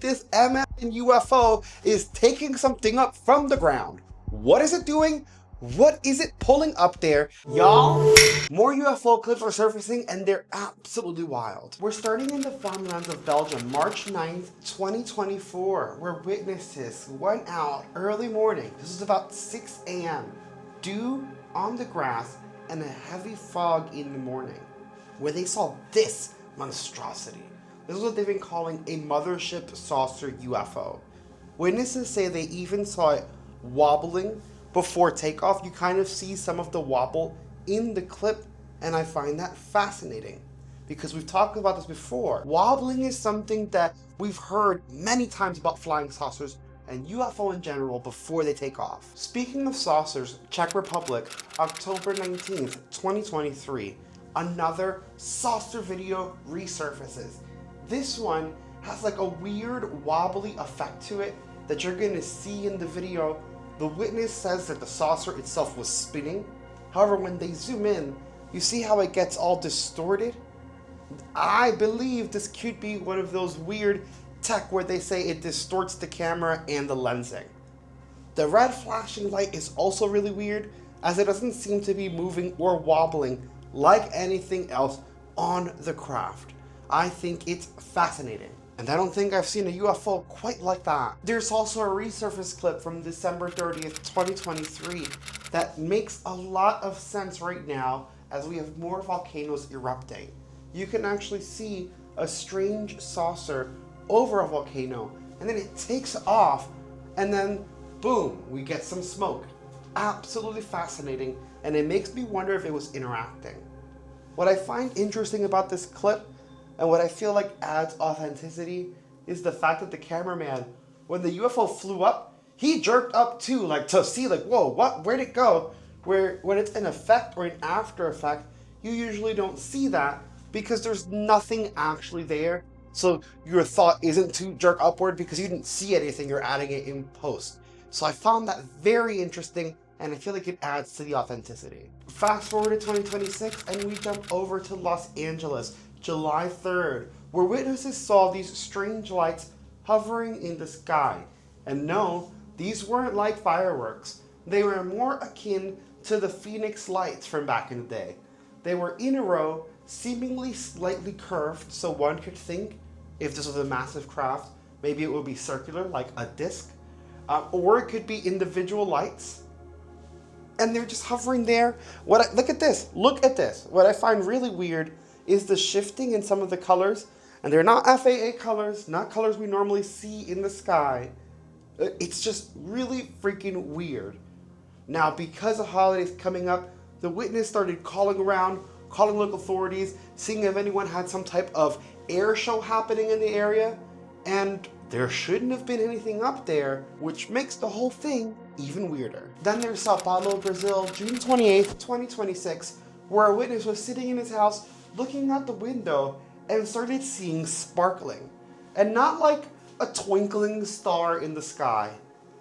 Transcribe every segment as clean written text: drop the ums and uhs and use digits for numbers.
this MF UFO is taking something up from the ground. What is it doing? What is it pulling up there? Y'all, more UFO clips are surfacing and they're absolutely wild. We're starting in the farmlands of Belgium, March 9th, 2024, where witnesses went out early morning. This is about 6 a.m. Dew on the grass and a heavy fog in the morning, where they saw this monstrosity. This is what they've been calling a mothership saucer UFO. Witnesses say they even saw it wobbling before takeoff. You kind of see some of the wobble in the clip, and I find that fascinating because we've talked about this before. Wobbling is something that we've heard many times about flying saucers and UFO in general before they take off. Speaking of saucers, Czech Republic, October 19th, 2023, another saucer video resurfaces. This one has like a weird wobbly effect to it that you're gonna see in the video. The witness says that the saucer itself was spinning. However, when they zoom in, you see how it gets all distorted? I believe this could be one of those weird tech where they say it distorts the camera and the lensing. The red flashing light is also really weird, as it doesn't seem to be moving or wobbling like anything else on the craft. I think it's fascinating, and I don't think I've seen a UFO quite like that. There's also a resurface clip from December 30th, 2023 that makes a lot of sense right now as we have more volcanoes erupting. You can actually see a strange saucer over a volcano, and then it takes off, and then boom, we get some smoke. Absolutely fascinating, and it makes me wonder if it was interacting. What I find interesting about this clip, and what I feel like adds authenticity, is the fact that the cameraman, when the UFO flew up, he jerked up too, like to see like, whoa, what, where'd it go? Where when it's an effect or an after effect, you usually don't see that because there's nothing actually there. So your thought isn't to jerk upward because you didn't see anything, you're adding it in post. So I found that very interesting, and I feel like it adds to the authenticity. Fast forward to 2026 and we jump over to Los Angeles, July 3rd, where witnesses saw these strange lights hovering in the sky. And no, these weren't like fireworks. They were more akin to the Phoenix lights from back in the day. They were in a row, seemingly slightly curved, so one could think if this was a massive craft, maybe it would be circular, like a disc, or it could be individual lights. And they're just hovering there. Look at this. What I find really weird is the shifting in some of the colors, and they're not FAA colors, not colors we normally see in the sky. It's just really freaking weird. Now, because the holidays coming up, the witness started calling local authorities, seeing if anyone had some type of air show happening in the area, and there shouldn't have been anything up there, which makes the whole thing even weirder. Then there's Sao Paulo, Brazil, June 28th, 2026, where a witness was sitting in his house looking out the window and started seeing sparkling. And not like a twinkling star in the sky.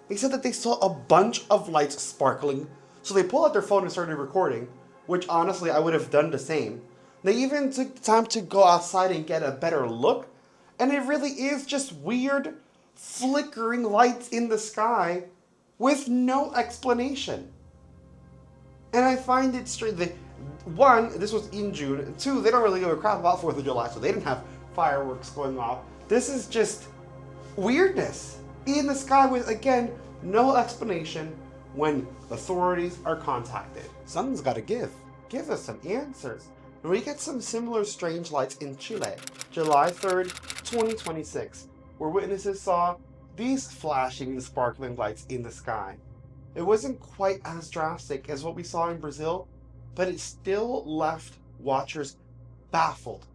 They said that they saw a bunch of lights sparkling, so they pulled out their phone and started recording, which honestly I would have done the same. They even took the time to go outside and get a better look, and it really is just weird, flickering lights in the sky with no explanation. And I find it strange. One, this was in June. Two, they don't really give a crap about 4th of July, so they didn't have fireworks going off. This is just weirdness in the sky with, again, no explanation when authorities are contacted. Something's gotta give. Give us some answers. And we get some similar strange lights in Chile, July 3rd, 2026, where witnesses saw these flashing and sparkling lights in the sky. It wasn't quite as drastic as what we saw in Brazil, but it still left watchers baffled.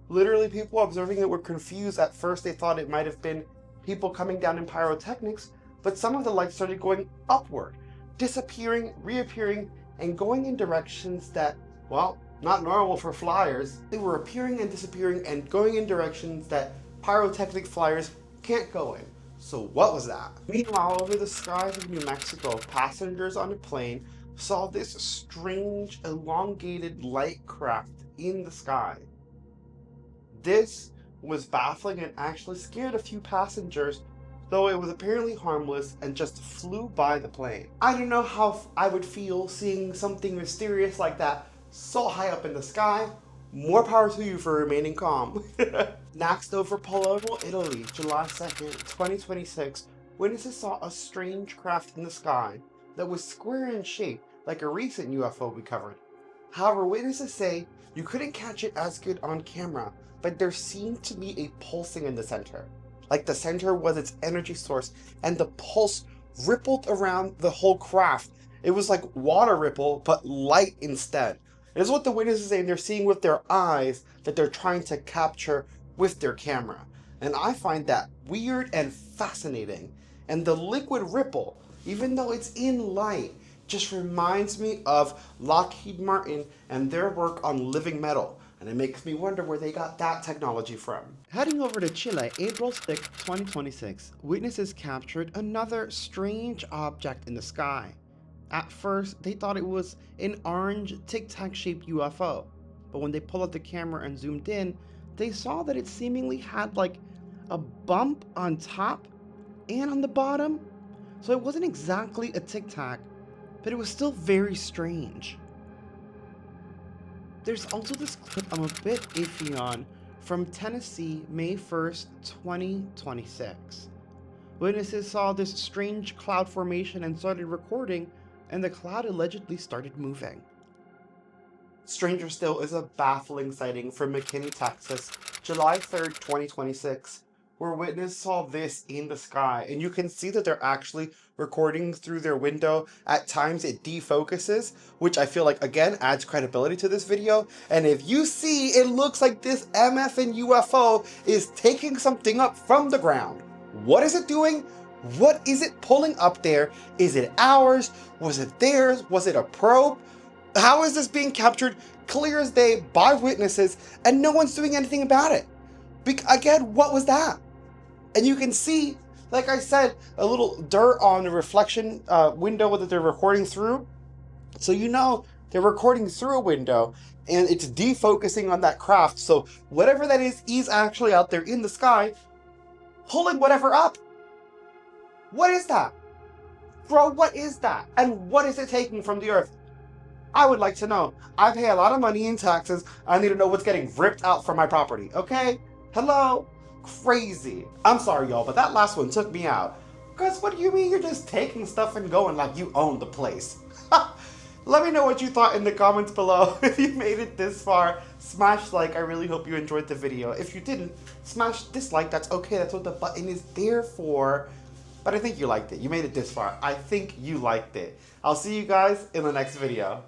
Literally, people observing it were confused. At first, they thought it might have been people coming down in pyrotechnics, but some of the lights started going upward, disappearing, reappearing, and going in directions that, well, not normal for flyers. They were appearing and disappearing and going in directions that pyrotechnic flyers can't go in. So what was that? Meanwhile, over the skies of New Mexico, passengers on a plane saw this strange, elongated light craft in the sky. This was baffling and actually scared a few passengers, though it was apparently harmless and just flew by the plane. I don't know how I would feel seeing something mysterious like that so high up in the sky. More power to you for remaining calm. Next, over Palermo, Italy, July 2nd, 2026, witnesses saw a strange craft in the sky that was square in shape, like a recent UFO we covered. However, witnesses say you couldn't catch it as good on camera, but there seemed to be a pulsing in the center. Like the center was its energy source, and the pulse rippled around the whole craft. It was like water ripple, but light instead. It is what the witnesses are saying they're seeing with their eyes that they're trying to capture with their camera. And I find that weird and fascinating. And the liquid ripple, even though it's in light, just reminds me of Lockheed Martin and their work on living metal. And it makes me wonder where they got that technology from. Heading over to Chile, April 6, 2026, witnesses captured another strange object in the sky. At first, they thought it was an orange tic-tac shaped UFO, but when they pulled out the camera and zoomed in, they saw that it seemingly had like a bump on top and on the bottom. So it wasn't exactly a tic-tac, but it was still very strange. There's also this clip I'm a bit iffy on from Tennessee, May 1st, 2026. Witnesses saw this strange cloud formation and started recording, and the cloud allegedly started moving. Stranger still is a baffling sighting from McKinney, Texas, July 3rd, 2026, where witnesses saw this in the sky, and you can see that they're actually recording through their window. At times it defocuses, which I feel like again adds credibility to this video. And if you see, it looks like this MFN UFO is taking something up from the ground. What is it doing? What is it pulling up there? Is it ours? Was it theirs? Was it a probe? How is this being captured clear as day by witnesses and no one's doing anything about it? Again, what was that? And you can see, like I said, a little dirt on the reflection window that they're recording through. So you know they're recording through a window and it's defocusing on that craft. So whatever that is actually out there in the sky pulling whatever up. What is that? Bro, what is that? And what is it taking from the earth? I would like to know. I pay a lot of money in taxes. I need to know what's getting ripped out from my property, okay? Hello? Crazy. I'm sorry, y'all, but that last one took me out. Because what do you mean you're just taking stuff and going like you own the place? Let me know what you thought in the comments below. If you made it this far, smash like. I really hope you enjoyed the video. If you didn't, smash dislike. That's okay. That's what the button is there for. But I think you liked it. You made it this far. I think you liked it. I'll see you guys in the next video.